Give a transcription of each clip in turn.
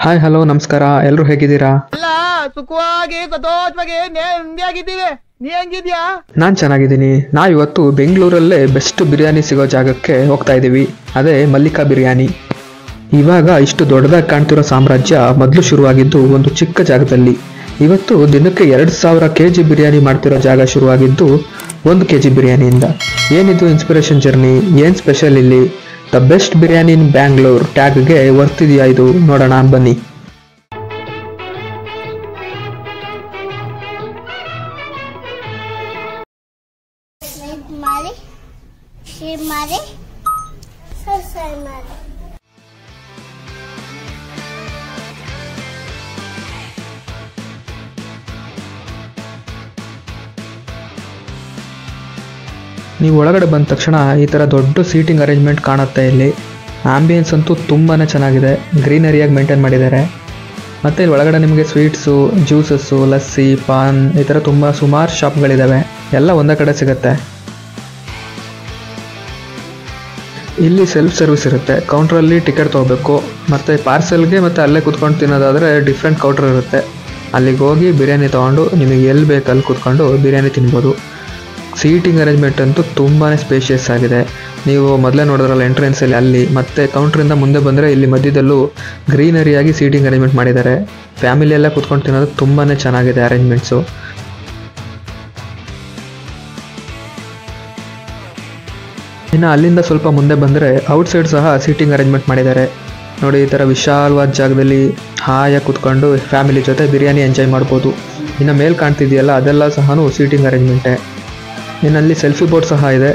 Hi hello ನಮಸ್ಕಾರ, ಎಲ್ಲರೂ ಹೇಗಿದ್ದೀರಾ? ಎಲ್ಲ ಸುಖವಾಗಿ ಸಂತೋಷವಾಗಿ ನೆಮ್ಮದಿಯಾಗಿದ್ದೀವಿ. ನೀ ಹೆಂಗಿದ್ಯಾ? ನಾನು ಚೆನ್ನಾಗಿದ್ದೀನಿ. ನಾವಿವತ್ತು ಬೆಂಗಳೂರಲ್ಲೇ ಬೆಸ್ಟ್ ಬಿರಿಯಾನಿ ಸಿಗೋ ಜಾಗಕ್ಕೆ ಹೋಗ್ತಾ ಇದ್ದೀವಿ. ಅದೇ ಮಲ್ಲಿಕಾ ಬಿರಿಯಾನಿ. ಇವಾಗ ಇಷ್ಟು ದೊಡ್ಡದಾಗಿ ಕಾಣ್ತಿರೋ ಸಾಮ್ರಾಜ್ಯ ಮೊದಲು ಶುರುವಾಗಿದ್ದು ಒಂದು ಚಿಕ್ಕ ಜಾಗದಲ್ಲಿ. ಇವತ್ತು ದಿನಕ್ಕೆ 2000 kg ಬಿರಿಯಾನಿ ಮಾಡ್ತಿರೋ ಜಾಗ ಶುರುವಾಗಿದ್ದು 1 kg ಬಿರಿಯಾನಿಯಿಂದ. ಏನಿದು ಇನ್ಸ್ಪಿರೇಷನ್ ಜರ್ನಿ? ಏನು ಸ್ಪೆಷಲ್ ಇಲ್ಲಿ? ದ ಬೆಸ್ಟ್ ಬಿರಿಯಾನಿ ಇನ್ ಬ್ಯಾಂಗ್ಳೂರ್ ಟ್ಯಾಗ್ಗೆ ವರ್ತಿದೆಯಾ ಇದು? ನೋಡೋಣ ಬನ್ನಿ. ನೀವು ಒಳಗಡೆ ಬಂದ ತಕ್ಷಣ ಈ ಥರ ದೊಡ್ಡ ಸೀಟಿಂಗ್ ಅರೇಂಜ್ಮೆಂಟ್ ಕಾಣುತ್ತೆ. ಇಲ್ಲಿ ಆಂಬಿಯನ್ಸ್ ಅಂತೂ ತುಂಬಾ ಚೆನ್ನಾಗಿದೆ, ಗ್ರೀನರಿಯಾಗಿ ಮೇಂಟೈನ್ ಮಾಡಿದ್ದಾರೆ. ಮತ್ತು ಇಲ್ಲಿ ಒಳಗಡೆ ನಿಮಗೆ ಸ್ವೀಟ್ಸು, ಜ್ಯೂಸಸ್ಸು, ಲಸ್ಸಿ, ಪಾನ್ ಈ ಥರ ಸುಮಾರು ಶಾಪ್ಗಳಿದ್ದಾವೆ. ಎಲ್ಲ ಒಂದೇ ಕಡೆ ಸಿಗುತ್ತೆ. ಇಲ್ಲಿ ಸೆಲ್ಫ್ ಸರ್ವಿಸ್ ಇರುತ್ತೆ. ಕೌಂಟ್ರಲ್ಲಿ ಟಿಕೆಟ್ ತೊಗೋಬೇಕು. ಮತ್ತು ಪಾರ್ಸೆಲ್ಗೆ ಮತ್ತು ಅಲ್ಲೇ ಕೂತ್ಕೊಂಡು ತಿನ್ನೋದಾದರೆ ಡಿಫ್ರೆಂಟ್ ಕೌಂಟ್ರ್ ಇರುತ್ತೆ. ಅಲ್ಲಿಗೆ ಹೋಗಿ ಬಿರಿಯಾನಿ ತೊಗೊಂಡು ನಿಮಗೆ ಎಲ್ಲಿ ಬೇಕು ಅಲ್ಲಿ ಕೂತ್ಕೊಂಡು ಬಿರಿಯಾನಿ ತಿನ್ಬೋದು. ಸೀಟಿಂಗ್ ಅರೇಂಜ್ಮೆಂಟ್ ಅಂತೂ ತುಂಬಾ ಸ್ಪೇಷಿಯಸ್ ಆಗಿದೆ. ನೀವು ಮೊದಲೇ ನೋಡಿದ್ರಲ್ಲ ಎಂಟ್ರೆನ್ಸಲ್ಲಿ, ಅಲ್ಲಿ ಮತ್ತು ಕೌಂಟ್ರಿಂದ ಮುಂದೆ ಬಂದರೆ ಇಲ್ಲಿ ಮಧ್ಯದಲ್ಲೂ ಗ್ರೀನರಿಯಾಗಿ ಸೀಟಿಂಗ್ ಅರೇಂಜ್ಮೆಂಟ್ ಮಾಡಿದ್ದಾರೆ. ಫ್ಯಾಮಿಲಿ ಎಲ್ಲ ಕೂತ್ಕೊಂಡು ತಿನ್ನೋದು ತುಂಬಾ ಚೆನ್ನಾಗಿದೆ ಅರೇಂಜ್ಮೆಂಟ್ಸು. ಇನ್ನು ಅಲ್ಲಿಂದ ಸ್ವಲ್ಪ ಮುಂದೆ ಬಂದರೆ ಔಟ್ಸೈಡ್ ಸಹ ಸೀಟಿಂಗ್ ಅರೇಂಜ್ಮೆಂಟ್ ಮಾಡಿದ್ದಾರೆ. ನೋಡಿ, ಈ ಥರ ವಿಶಾಲವಾದ ಜಾಗದಲ್ಲಿ ಹಾಯಾಗಿ ಕೂತ್ಕೊಂಡು ಫ್ಯಾಮಿಲಿ ಜೊತೆ ಬಿರಿಯಾನಿ ಎಂಜಾಯ್ ಮಾಡ್ಬೋದು. ಇನ್ನು ಮೇಲೆ ಕಾಣ್ತಿದೆಯಲ್ಲ ಅದೆಲ್ಲ ಸಹ ಸೀಟಿಂಗ್ ಅರೇಂಜ್ಮೆಂಟೇ. ಇನ್ನಲ್ಲಿ ಸೆಲ್ಫಿ ಬೋರ್ಡ್ ಸಹ ಇದೆ.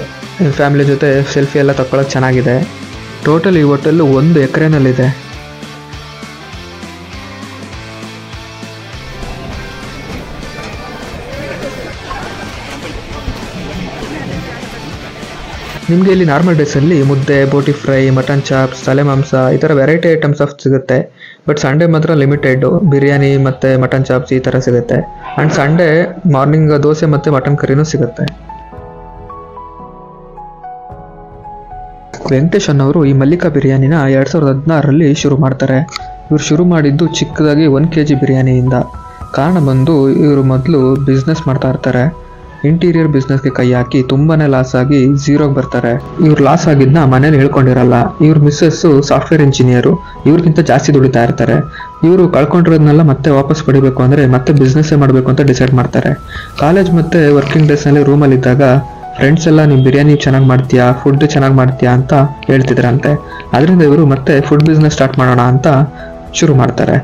ಫ್ಯಾಮಿಲಿ ಜೊತೆ ಸೆಲ್ಫಿ ಎಲ್ಲ ತಗೊಳ್ಳೋಕೆ ಚೆನ್ನಾಗಿದೆ. ಟೋಟಲ್ ಈ ಹೋಟೆಲ್ಲು 1 ಎಕರೆನಲ್ಲಿದೆ. ನಿಮಗೆ ಇಲ್ಲಿ ನಾರ್ಮಲ್ ಡೇಸಲ್ಲಿ ಮುದ್ದೆ, ಬೋಟಿ ಫ್ರೈ, ಮಟನ್ ಚಾಪ್ಸ್, ತಲೆ ಮಾಂಸ ಈ ಥರ ವೆರೈಟಿ ಐಟಮ್ಸ್ ಆಫ್ ಸಿಗುತ್ತೆ. ಬಟ್ ಸಂಡೇ ಮಾತ್ರ ಲಿಮಿಟೆಡ್ ಬಿರಿಯಾನಿ ಮತ್ತು ಮಟನ್ ಚಾಪ್ಸ್ ಈ ಥರ ಸಿಗುತ್ತೆ. ಆ್ಯಂಡ್ ಸಂಡೇ ಮಾರ್ನಿಂಗ್ ದೋಸೆ ಮತ್ತು ಮಟನ್ ಕರಿನೂ ಸಿಗುತ್ತೆ. ವೆಂಕಟೇಶ್ ಅನ್ನೋರು ಈ ಮಲ್ಲಿಕಾ ಬಿರಿಯಾನಿನ 2016ರಲ್ಲಿ ಶುರು ಮಾಡ್ತಾರೆ. ಇವರು ಶುರು ಮಾಡಿದ್ದು ಚಿಕ್ಕದಾಗಿ 1 kg ಬಿರಿಯಾನಿಯಿಂದ. ಕಾರಣ ಬಂದು ಇವರು ಮೊದಲು ಬಿಸ್ನೆಸ್ ಮಾಡ್ತಾ ಇರ್ತಾರೆ. ಇಂಟೀರಿಯರ್ ಬಿಸ್ನೆಸ್ಗೆ ಕೈ ಹಾಕಿ ತುಂಬಾ ಲಾಸ್ ಆಗಿ ಝೀರೋಗೆ ಬರ್ತಾರೆ. ಇವ್ರು ಲಾಸ್ ಆಗಿದ್ದನ್ನ ಮನೇಲಿ ಹೇಳ್ಕೊಂಡಿರಲ್ಲ. ಇವ್ರ ಮಿಸ್ಸಸ್ಸು ಸಾಫ್ಟ್ವೇರ್ ಇಂಜಿನಿಯರು, ಇವ್ರಿಗಿಂತ ಜಾಸ್ತಿ ದುಡಿತಾ ಇರ್ತಾರೆ. ಇವರು ಕಳ್ಕೊಂಡಿರೋದನ್ನೆಲ್ಲ ಮತ್ತೆ ವಾಪಸ್ ಪಡಿಬೇಕು ಅಂದರೆ ಮತ್ತೆ ಬಿಸ್ನೆಸ್ಸೇ ಮಾಡಬೇಕು ಅಂತ ಡಿಸೈಡ್ ಮಾಡ್ತಾರೆ. ಕಾಲೇಜ್ ಮತ್ತು ವರ್ಕಿಂಗ್ ಡೇಸ್ನಲ್ಲಿ ರೂಮಲ್ಲಿದ್ದಾಗ ಫ್ರೆಂಡ್ಸ್ ಎಲ್ಲ ನೀವು ಬಿರಿಯಾನಿ ಚೆನ್ನಾಗಿ ಮಾಡ್ತೀಯಾ, ಫುಡ್ ಚೆನ್ನಾಗಿ ಮಾಡ್ತೀಯಾ ಅಂತ ಹೇಳ್ತಿದ್ರಂತೆ. ಅದರಿಂದ ಇವರು ಮತ್ತೆ ಫುಡ್ ಬಿಸ್ನೆಸ್ ಸ್ಟಾರ್ಟ್ ಮಾಡೋಣ ಅಂತ ಶುರು ಮಾಡ್ತಾರೆ.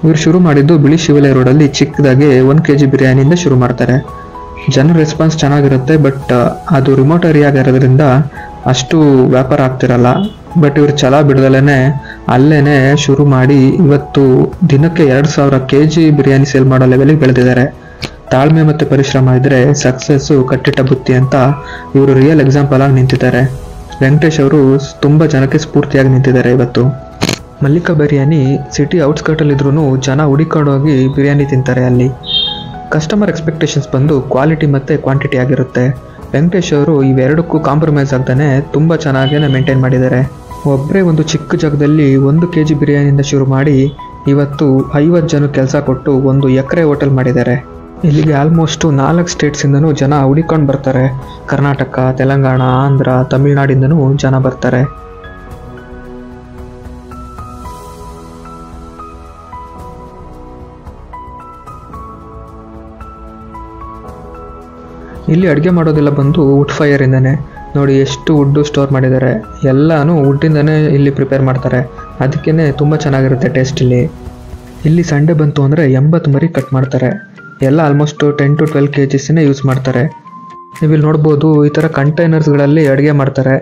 ಇವರು ಶುರು ಮಾಡಿದ್ದು ಬಿಳಿ ಶಿವಲೆ ರೋಡಲ್ಲಿ ಚಿಕ್ಕದಾಗಿ 1 kg ಬಿರಿಯಾನಿಯಿಂದ ಶುರು ಮಾಡ್ತಾರೆ. ಜನರ ರೆಸ್ಪಾನ್ಸ್ ಚೆನ್ನಾಗಿರುತ್ತೆ. ಬಟ್ ಅದು ರಿಮೋಟ್ ಏರಿಯಾ ಆಗಿರೋದ್ರಿಂದ ಅಷ್ಟು ವ್ಯಾಪಾರ ಆಗ್ತಿರಲ್ಲ. ಬಟ್ ಇವರು ಛಲ ಬಿಡದಲ್ಲೇ ಅಲ್ಲೇ ಶುರು ಮಾಡಿ ಇವತ್ತು ದಿನಕ್ಕೆ 2000 kg ಬಿರಿಯಾನಿ ಸೇಲ್ ಮಾಡೋ ಲೆವೆಲಿಗೆ ಬೆಳೆದಿದ್ದಾರೆ. ತಾಳ್ಮೆ ಮತ್ತು ಪರಿಶ್ರಮ ಇದ್ದರೆ ಸಕ್ಸಸ್ಸು ಕಟ್ಟಿಟ್ಟ ಬುತ್ತಿ ಅಂತ ಇವರು ರಿಯಲ್ ಎಕ್ಸಾಂಪಲ್ ಆಗಿ ನಿಂತಿದ್ದಾರೆ. ವೆಂಕಟೇಶ್ ಅವರು ತುಂಬ ಜನಕ್ಕೆ ಸ್ಫೂರ್ತಿಯಾಗಿ ನಿಂತಿದ್ದಾರೆ ಇವತ್ತು. ಮಲ್ಲಿಕಾ ಬಿರಿಯಾನಿ ಸಿಟಿ ಔಟ್ಸ್ಕರ್ಟಲ್ಲಿದ್ರೂ ಜನ ಹುಡಿಕೊಂಡೋಗಿ ಬಿರಿಯಾನಿ ತಿಂತಾರೆ. ಅಲ್ಲಿ ಕಸ್ಟಮರ್ ಎಕ್ಸ್ಪೆಕ್ಟೇಷನ್ಸ್ ಬಂದು ಕ್ವಾಲಿಟಿ ಮತ್ತು ಕ್ವಾಂಟಿಟಿ ಆಗಿರುತ್ತೆ. ವೆಂಕಟೇಶ್ ಅವರು ಇವೆರಡಕ್ಕೂ ಕಾಂಪ್ರಮೈಸ್ ಆಗ್ತಾನೆ ತುಂಬ ಚೆನ್ನಾಗೇ ಮೇಂಟೈನ್ ಮಾಡಿದ್ದಾರೆ. ಒಬ್ಬರೇ ಒಂದು ಚಿಕ್ಕ ಜಾಗದಲ್ಲಿ 1 kg ಬಿರಿಯಾನಿಯಿಂದ ಶುರು ಮಾಡಿ ಇವತ್ತು 50 ಜನಕ್ಕೆ ಕೆಲಸ ಕೊಟ್ಟು 1 ಎಕರೆ ಹೋಟೆಲ್ ಮಾಡಿದ್ದಾರೆ. ಇಲ್ಲಿಗೆ ಆಲ್ಮೋಸ್ಟ್ 4 ಸ್ಟೇಟ್ಸಿಂದನೂ ಜನ ಹುಡಿಕೊಂಡು ಬರ್ತಾರೆ. ಕರ್ನಾಟಕ, ತೆಲಂಗಾಣ, ಆಂಧ್ರ, ತಮಿಳುನಾಡಿಂದನೂ ಜನ ಬರ್ತಾರೆ. ಇಲ್ಲಿ ಅಡುಗೆ ಮಾಡೋದೆಲ್ಲ ಬಂದು ವುಡ್ ಫೈರಿಂದನೇ. ನೋಡಿ ಎಷ್ಟು ವುಡ್ಡು ಸ್ಟೋರ್ ಮಾಡಿದ್ದಾರೆ. ಎಲ್ಲನೂ ವುಡ್ಡಿಂದನೇ ಇಲ್ಲಿ ಪ್ರಿಪೇರ್ ಮಾಡ್ತಾರೆ. ಅದಕ್ಕೇ ತುಂಬ ಚೆನ್ನಾಗಿರುತ್ತೆ ಟೇಸ್ಟ್. ಇಲ್ಲಿ ಸಂಡೇ ಬಂತು ಅಂದರೆ 80 ಮರಿ ಕಟ್ ಮಾಡ್ತಾರೆ. ಎಲ್ಲ ಆಲ್ಮೋಸ್ಟ್ 10 to 12 kgsನೇ ಯೂಸ್ ಮಾಡ್ತಾರೆ. ನೀವಿಲ್ಲಿ ನೋಡ್ಬೋದು ಈ ಥರ ಕಂಟೈನರ್ಸ್ಗಳಲ್ಲಿ ಅಡುಗೆ ಮಾಡ್ತಾರೆ.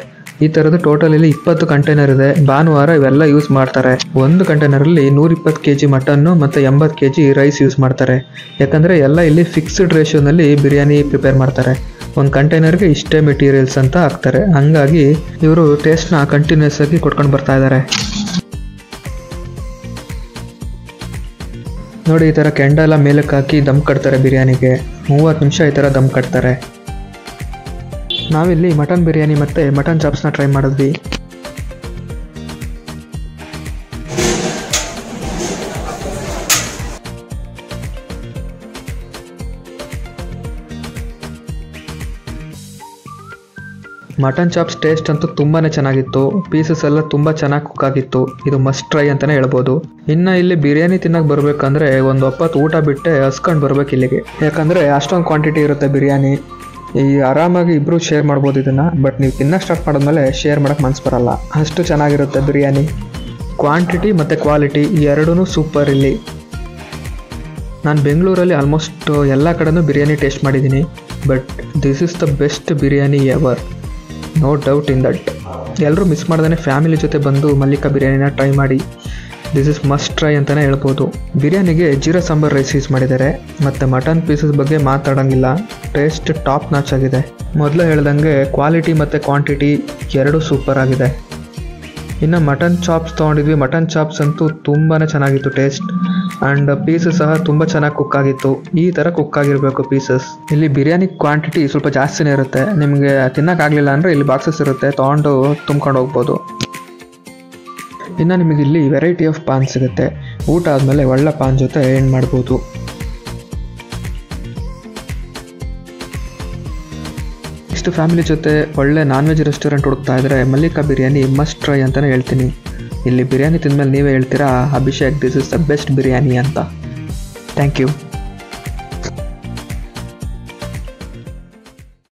ಈ ಥರದ್ದು ಟೋಟಲ್ ಇಲ್ಲಿ 20 ಕಂಟೈನರ್ ಇದೆ. ಭಾನುವಾರ ಇವೆಲ್ಲ ಯೂಸ್ ಮಾಡ್ತಾರೆ. ಒಂದು ಕಂಟೈನರಲ್ಲಿ 120 kg ಮಟನ್ನು ಮತ್ತು 80 kg ರೈಸ್ ಯೂಸ್ ಮಾಡ್ತಾರೆ. ಯಾಕಂದರೆ ಎಲ್ಲ ಇಲ್ಲಿ ಫಿಕ್ಸ್ಡ್ ರೇಷಿಯೋನಲ್ಲಿ ಬಿರಿಯಾನಿ ಪ್ರಿಪೇರ್ ಮಾಡ್ತಾರೆ. ಒಂದು ಕಂಟೈನರ್ಗೆ ಇಷ್ಟೇ ಮೆಟೀರಿಯಲ್ಸ್ ಅಂತ ಹಾಕ್ತಾರೆ. ಹಂಗಾಗಿ ಇವರು ಟೇಸ್ಟ್ನ ಕಂಟಿನ್ಯೂಸ್ ಆಗಿ ಕೊಟ್ಕೊಂಡು ಬರ್ತಾ ಇದ್ದಾರೆ. ನೋಡಿ, ಈ ಥರ ಕೆಂಡ ಎಲ್ಲ ಮೇಲಕ್ಕೆ ಹಾಕಿ ದಮ್ ಕಟ್ತಾರೆ ಬಿರಿಯಾನಿಗೆ. 30 ನಿಮಿಷ ಈ ಥರ ದಮ್ ಕಟ್ತಾರೆ. ನಾವಿಲ್ಲಿ ಮಟನ್ ಬಿರಿಯಾನಿ ಮತ್ತು ಮಟನ್ ಚಾಪ್ಸ್ನ ಟ್ರೈ ಮಾಡಿದ್ವಿ. ಮಟನ್ ಚಾಪ್ಸ್ ಟೇಸ್ಟ್ ಅಂತೂ ತುಂಬಾ ಚೆನ್ನಾಗಿತ್ತು. ಪೀಸಸ್ ಎಲ್ಲ ತುಂಬ ಚೆನ್ನಾಗಿ ಕುಕ್ ಆಗಿತ್ತು. ಇದು ಮಸ್ಟ್ ಟ್ರೈ ಅಂತಲೇ ಹೇಳ್ಬೋದು. ಇನ್ನು ಇಲ್ಲಿ ಬಿರಿಯಾನಿ ತಿನ್ನಕ್ಕೆ ಬರಬೇಕಂದ್ರೆ ಒಂದು ಒಪ್ಪತ್ತು ಊಟ ಬಿಟ್ಟೆ ಹಸ್ಕೊಂಡು ಬರ್ಬೇಕು ಇಲ್ಲಿಗೆ. ಯಾಕಂದರೆ ಅಷ್ಟೊಂದು ಕ್ವಾಂಟಿಟಿ ಇರುತ್ತೆ ಬಿರಿಯಾನಿ. ಆರಾಮಾಗಿ ಇಬ್ಬರು ಶೇರ್ ಮಾಡ್ಬೋದು ಇದನ್ನು. ಬಟ್ ನೀವು ತಿನ್ನಕ್ಕೆ ಸ್ಟಾರ್ಟ್ ಮಾಡಿದ್ಮೇಲೆ ಶೇರ್ ಮಾಡೋಕ್ಕೆ ಮನಸ್ಸು ಬರಲ್ಲ, ಅಷ್ಟು ಚೆನ್ನಾಗಿರುತ್ತೆ ಬಿರಿಯಾನಿ. ಕ್ವಾಂಟಿಟಿ ಮತ್ತು ಕ್ವಾಲಿಟಿ ಎರಡೂ ಸೂಪರ್ ಇಲ್ಲಿ. ನಾನು ಬೆಂಗಳೂರಲ್ಲಿ ಆಲ್ಮೋಸ್ಟ್ ಎಲ್ಲ ಕಡೆನೂ ಬಿರಿಯಾನಿ ಟೇಸ್ಟ್ ಮಾಡಿದ್ದೀನಿ. But this is the best biryani ever, no doubt in that. ಎಲ್ಲರೂ ಮಿಸ್ ಮಾಡ್ದೇ ಫ್ಯಾಮಿಲಿ ಜೊತೆ ಬಂದು ಮಲ್ಲಿಕಾ ಬಿರಿಯಾನಿನ ಟ್ರೈ ಮಾಡಿ. ದಿಸ್ ಇಸ್ ಮಸ್ಟ್ ಟ್ರೈ ಅಂತಲೇ ಹೇಳ್ಬೋದು. ಬಿರಿಯಾನಿಗೆ ಜೀರಾ ಸಾಂಬಾರ್ ರೈಸ್ ಯೂಸ್ ಮಾಡಿದ್ದಾರೆ. ಮತ್ತು ಮಟನ್ ಪೀಸಸ್ ಬಗ್ಗೆ ಮಾತಾಡೋಂಗಿಲ್ಲ, ಟೇಸ್ಟ್ ಟಾಪ್ ನಾಚ್ ಆಗಿದೆ. ಮೊದಲು ಹೇಳ್ದಂಗೆ ಕ್ವಾಲಿಟಿ ಮತ್ತು ಕ್ವಾಂಟಿಟಿ ಎರಡೂ ಸೂಪರ್ ಆಗಿದೆ. ಇನ್ನು ಮಟನ್ ಚಾಪ್ಸ್ ತೊಗೊಂಡಿದ್ವಿ. ಮಟನ್ ಚಾಪ್ಸ್ ಅಂತೂ ತುಂಬಾ ಚೆನ್ನಾಗಿತ್ತು ಟೇಸ್ಟ್. ಆ್ಯಂಡ್ ಪೀಸಸ್ ಸಹ ತುಂಬ ಚೆನ್ನಾಗಿ ಕುಕ್ ಆಗಿತ್ತು. ಈ ಥರ ಕುಕ್ ಆಗಿರಬೇಕು ಪೀಸಸ್. ಇಲ್ಲಿ ಬಿರಿಯಾನಿ ಕ್ವಾಂಟಿಟಿ ಸ್ವಲ್ಪ ಜಾಸ್ತಿನೇ ಇರುತ್ತೆ. ನಿಮಗೆ ತಿನ್ನೋಕ್ಕಾಗಲಿಲ್ಲ ಅಂದರೆ ಇಲ್ಲಿ ಬಾಕ್ಸಸ್ ಇರುತ್ತೆ, ತೊಗೊಂಡು ತುಂಬ್ಕೊಂಡು ಹೋಗ್ಬೋದು. ಇನ್ನು ನಿಮಗೆ ಇಲ್ಲಿ ವೆರೈಟಿ ಆಫ್ ಪಾನ್ ಸಿಗುತ್ತೆ. ಊಟ ಆದಮೇಲೆ ಒಳ್ಳೆ ಪಾನ್ ಜೊತೆ ಎಂಡ್ ಮಾಡ್ಬೋದು. ಇಷ್ಟು ಫ್ಯಾಮಿಲಿ ಜೊತೆ ಒಳ್ಳೆ ನಾನ್ ವೆಜ್ ರೆಸ್ಟೋರೆಂಟ್ ಹುಡುಕ್ತಾ ಇದ್ದರೆ ಮಲ್ಲಿಕಾ ಬಿರಿಯಾನಿ ಮಸ್ಟ್ ಟ್ರೈ ಅಂತಲೇ ಹೇಳ್ತೀನಿ. ಇಲ್ಲಿ ಬಿರಿಯಾನಿ ತಿಂದಮೇಲೆ ನೀವೇ ಹೇಳ್ತೀರಾ, Abhishek this is the best biryani ಅಂತ. Thank you.